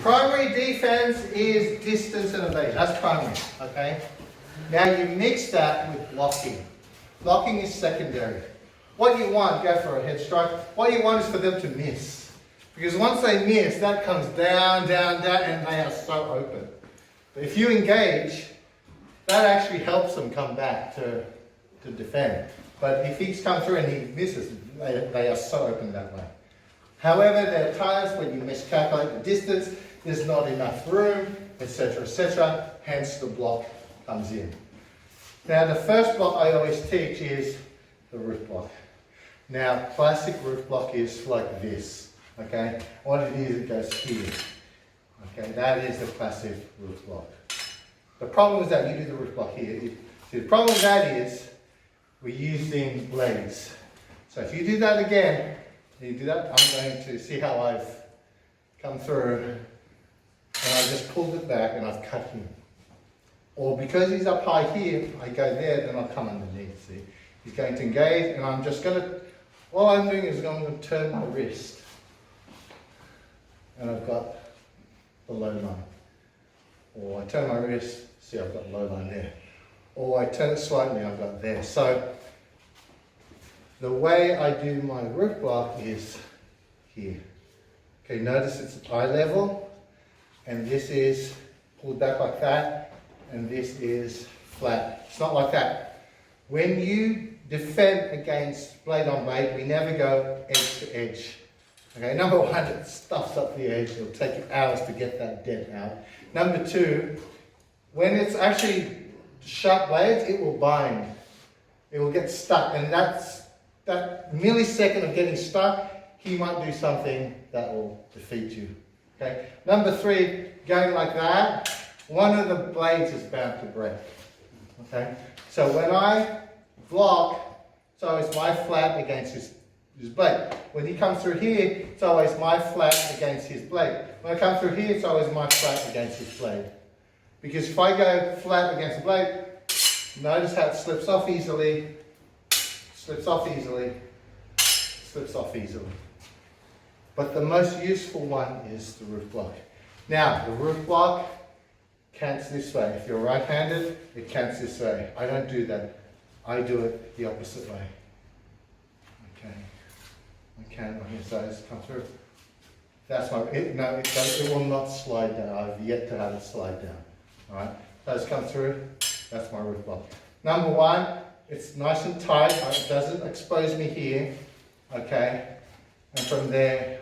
Primary defense is distance and evasion. That's primary, okay? Now you mix that with blocking. Blocking is secondary. What you want, go for a head strike, what you want is for them to miss. Because once they miss, that comes down, down, down, and they are so open. But if you engage, that actually helps them come back to defend. But if he's come through and he misses, they are so open that way. However, there are times when you miscalculate the distance, there's not enough room, etc., hence the block comes in. Now the first block I always teach is the roof block. Now classic roof block is like this, okay? What it is, it goes here. Okay, that is the classic roof block. The problem is that you do the roof block here. See, the problem with that is we're using blades. So if you do that again, you do that, I'm going to see how I've come through and I just pulled it back and I've cut him. Or because he's up high here, I go there, then I'll come underneath, see? He's going to engage and I'm just going to, all I'm doing is I'm going to turn my wrist. And I've got the low line. Or I turn my wrist, see I've got low line there. Or I turn it slightly, I've got there. So the way I do my roof block is here. Okay, notice it's eye level, and this is pulled back like that, and this is flat. It's not like that. When you defend against blade on blade, we never go edge to edge. Okay, number one, it stuffs up the edge. It'll take you hours to get that dent out. Number two, when it's actually sharp blades, it will bind. It will get stuck, and that millisecond of getting stuck, he might do something that will defeat you. Okay. Number three, going like that, one of the blades is bound to break. Okay. So when I block, it's always my flat against his blade. When he comes through here, it's always my flat against his blade. When I come through here, it's always my flat against his blade. Because if I go flat against the blade, notice how it slips off easily, slips off easily, slips off easily. But the most useful one is the roof block. Now, the roof block cants this way. If you're right-handed, it cants this way. I don't do that. I do it the opposite way. Okay. I cant on here, so it's come through. That's my, it will not slide down. I've yet to have it slide down. All right. Those come through. That's my roof block. Number one, it's nice and tight. It doesn't expose me here. Okay. And from there,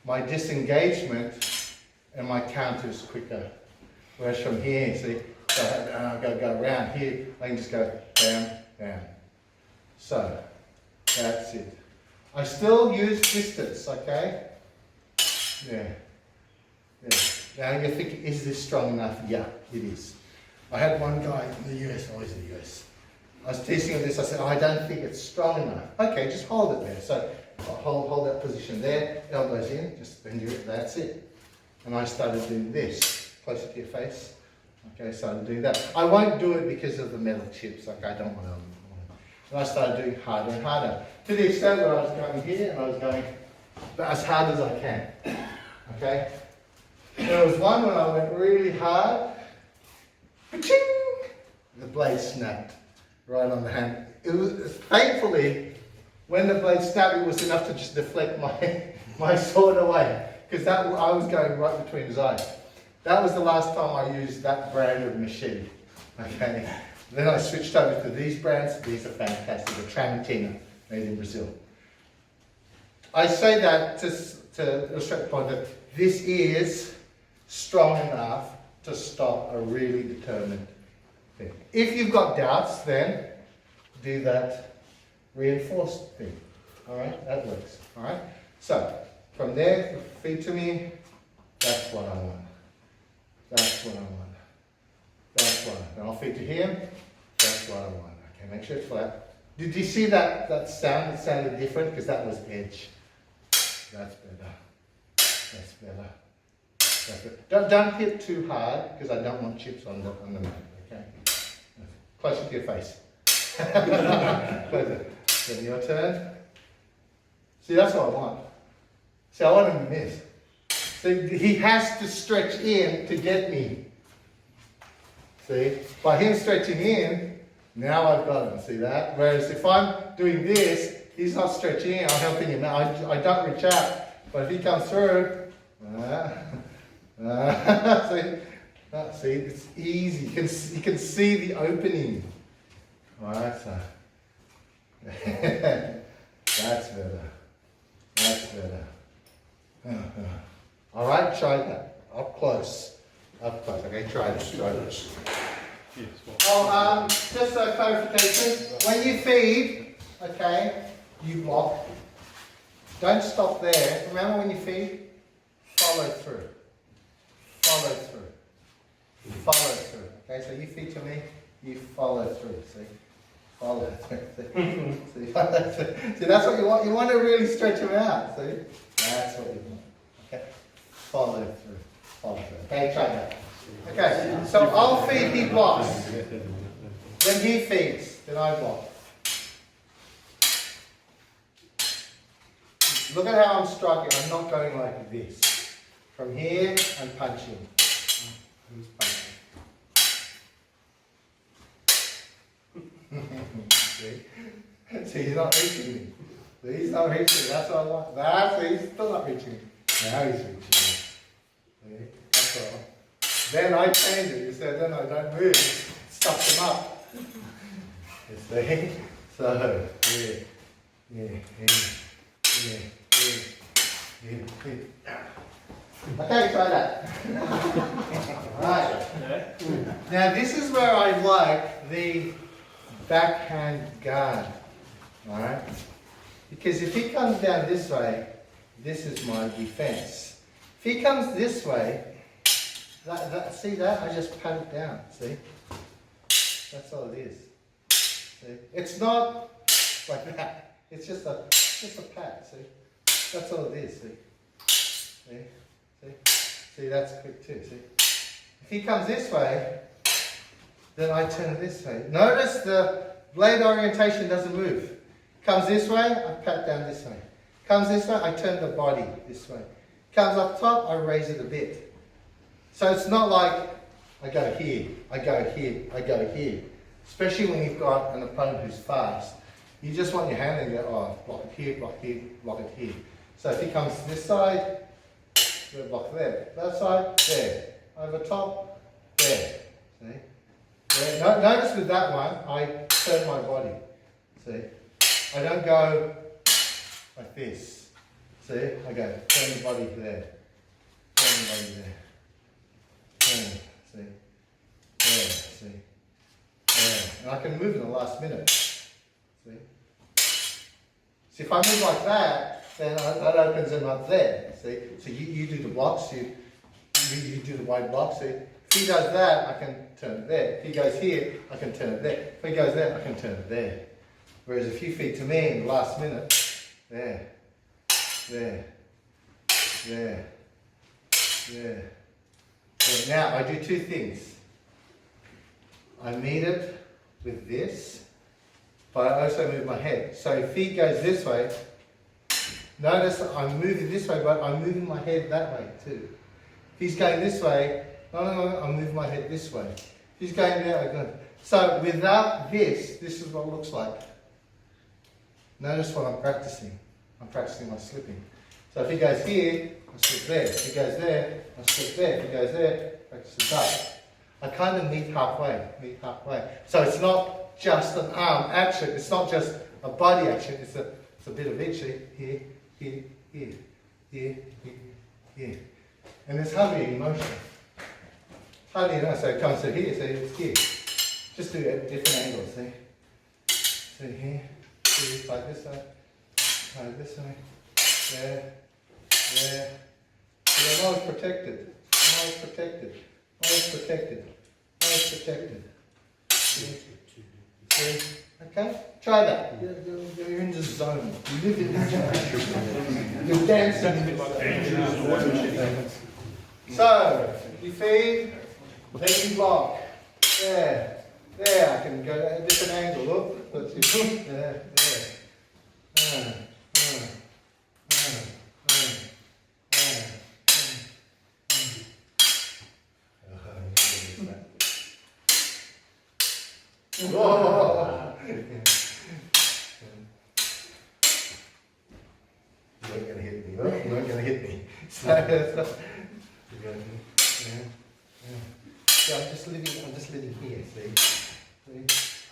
my disengagement and my counter is quicker. Whereas from here, see, I've got to go around here. I can just go bam, bam. So that's it. I still use distance. Okay. Yeah. Yeah. Now you're thinking, is this strong enough? Yeah, it is. I had one guy in the US, always in the US. I was teaching him this, I said, I don't think it's strong enough. Okay, just hold it there. So hold that position there, elbows in, just bend your, that's it. And I started doing this, closer to your face. Okay, started doing that. I won't do it because of the metal chips, like I don't want to. And I started doing harder and harder. To the extent where I was going here and I was going as hard as I can. Okay? There was one when I went really hard, the blade snapped right on the hand. It was, thankfully, when the blade snapped, it was enough to just deflect my sword away, because I was going right between his eyes. That was the last time I used that brand of machete. Okay. Then I switched over to these brands. These are fantastic. The Tramontina, made in Brazil. I say that to illustrate the point that this is strong enough to stop a really determined thing. If you've got doubts, then do that reinforced thing. All right, that works. All right. So from there, feet to me. That's what I want. That's what I want. That's what I want. Then I'll feet to him. That's what I want. Okay, make sure it's flat. Did you see that sound? It sounded different because that was edge. That's better. That's better. Don't hit too hard because I don't want chips on the mat. Okay, closer to your face. Closer. Then your turn. See, that's what I want. See, I want him to miss. So he has to stretch in to get me. See? By him stretching in, now I've got him. See that? Whereas if I'm doing this, he's not stretching in, I'm helping him out. I don't reach out. But if he comes through, see, it's easy. You can see the opening. Alright, so that's better. That's better. Alright, try that. Up close. Up close. Okay, try this. Try this. Oh, just a clarification. When you feed, okay, you block. Don't stop there. Remember when you feed? Follow through. Follow through. Follow through. Okay, so you feed to me, you follow through. See? Follow through. See, follow through. See, that's what you want. You want to really stretch them out. See? That's what you want. Okay? Follow through. Follow through. Okay, try that. Okay, so I'll feed, he blocks. Then he feeds, then I block. Look at how I'm striking. I'm not going like this. From here, I'm punching. Who's punching? See? See, he's not reaching me. See, he's not reaching me. That's what I want. That's he's still not reaching me. Now he's reaching me. See? That's all. Then I change it. You said, then I don't move. Stuff them up. You see? So, Okay, try that. Right. Now this is where I like the backhand guard. Alright? Because if he comes down this way, this is my defense. If he comes this way, see that? I just pat it down. See? That's all it is. See? It's not like that. It's just a pat. See? That's all it is. See? See? See? See, that's quick too. See? If he comes this way, then I turn it this way. Notice the blade orientation doesn't move. Comes this way, I pat down this way. Comes this way, I turn the body this way. Comes up top, I raise it a bit. So it's not like I go here, I go here, I go here. Especially when you've got an opponent who's fast. You just want your hand and go, oh, block it here, block here, block it here. So if he comes to this side, we'll block there. That side, there. Over top, there. See? There. Notice with that one, I turn my body. See? I don't go like this. See? I go, turn the body there. Turn the body there. Turn, see? There, see? There. And I can move in the last minute. See? So if I move like that, then that opens him up there. See? So you do the blocks, you do the wide blocks. See? If he does that, I can turn it there. If he goes here, I can turn it there. If he goes there, I can turn it there. Whereas if you feed to me in the last minute, there, there, there, there. So now I do two things. I meet it with this, but I also move my head. So if he goes this way, notice I'm moving this way, but I'm moving my head that way too. If he's going this way, no, I'm moving my head this way. If he's going there, I go. So without this, this is what it looks like. Notice what I'm practicing. I'm practicing my slipping. So if he goes here, I slip there. If he goes there, I slip there. If he goes there, practice the duck. I kind of meet halfway. So it's not just an arm action. It's not just a body action. It's a bit of each. Here, here, here, here, here. And there's hardly any motion. Hardly enough. So it comes to here. So it's here. Just do it at different angles. See? So here. Like this way, like this way, there, there. So I'm always protected, always protected, always protected, always protected. See? Okay? Try that. You're in the zone. You live in the zone. You're dancing. So, you feed, then you block. There. There, I can go at a different angle. Look, there. Whoa. You weren't going to hit me. You weren't going to hit me. So I'm just living here, see?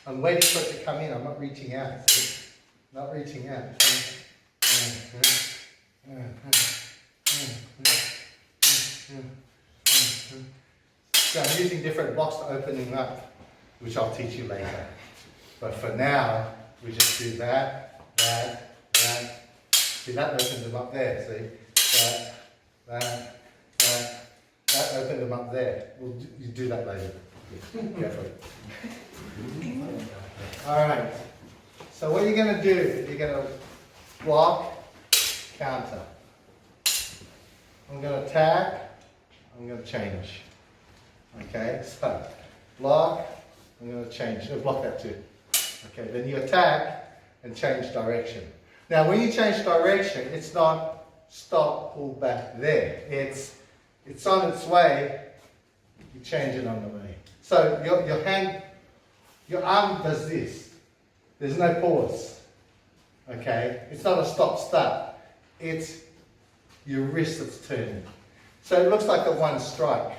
I'm waiting for it to come in. I'm not reaching out, see? Not reaching out. So I'm using different blocks to opening up, which I'll teach you later. But for now, we just do that. See, that opens them up there, see? That opened them up there. You do that later. Go for it. Alright. So what you're going to do, you're going to block, counter. I'm going to attack, I'm going to change. Okay, so block, I'm going to change. Block that too. Okay, then you attack and change direction. Now when you change direction, it's not stop, pull back there. It's on its way, you change it on the way. So your hand, your arm does this. There's no pause. Okay? It's not a stop-start. It's your wrist that's turning. So it looks like a one strike.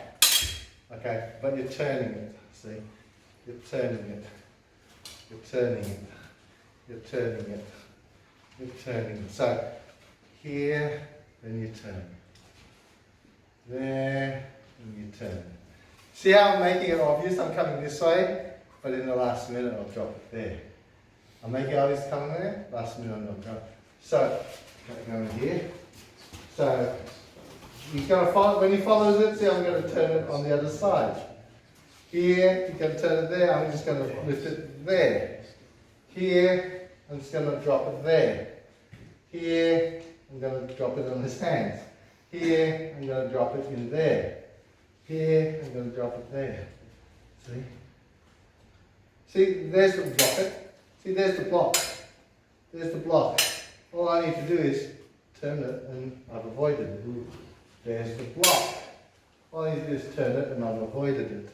Okay? But you're turning it. See? You're turning it. You're turning it. You're turning it. You're turning it. So here, then you turn. There, and you turn. See how I'm making it obvious? I'm coming this way, but in the last minute I'll drop it there. I'm making it obvious coming there, last minute I'll drop it. So, going here. So, you've got to follow, when he follows it, see I'm going to turn it on the other side. Here, you're going to turn it there, I'm just going to lift it there. Here, I'm just going to drop it there. Here, I'm going to drop it on his hands. Here, I'm going to drop it in there. Here, I'm going to drop it there. See? See, there's the block it. See, there's the block. There's the block. All I need to do is turn it and I've avoided it. There's the block. All I need to do is turn it and I've avoided it.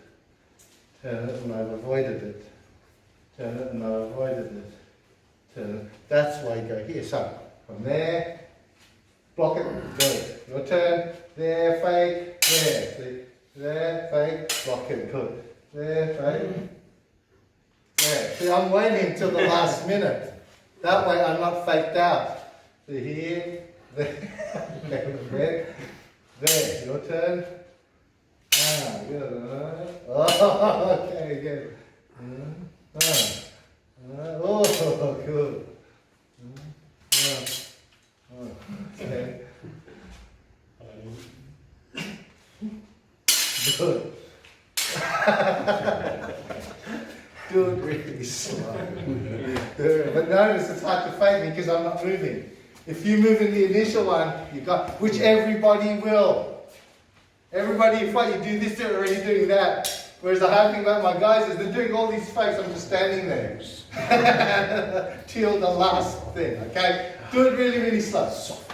Turn it and I've avoided it. Turn it and I've avoided it. Turn it. That's why you go here. So, from there, block it, good. Your turn, there, fake, there. See? There, fake, block it, good. There, fake, there. See, I'm waiting until the last minute. That way I'm not faked out. See, here, there, there. Your turn. Ah, good. Oh, okay, good. Oh, good. Okay. Good. Do it really slow. But notice it's hard to fake me because I'm not moving. If you move in the initial one, you got, which everybody will. Everybody, if you do this, they're already doing that. Whereas the hard thing about my guys is they're doing all these fakes, I'm just standing there. Till the last thing, okay? Do it really, really slow.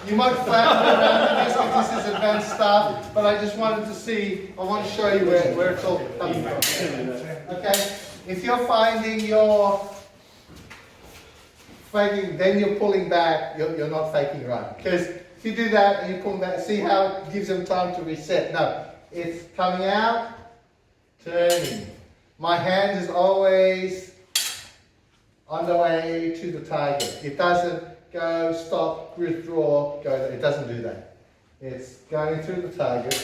You might flatten around this because this is advanced stuff, but I just wanted to see, I want to show you where it's all coming from. Okay? If you're finding you're faking, then you're pulling back, you're not faking right. Because if you do that and you pull back, see how it gives them time to reset. No, it's coming out, turning. My hand is always on the way to the target. It doesn't go, stop, withdraw, go. It doesn't do that. It's going through the target.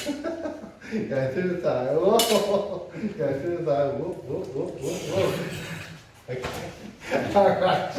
Going through the target. Whoa. Going through the target. Whoop, whoop, whoop, whoop, whoop. Okay. All right.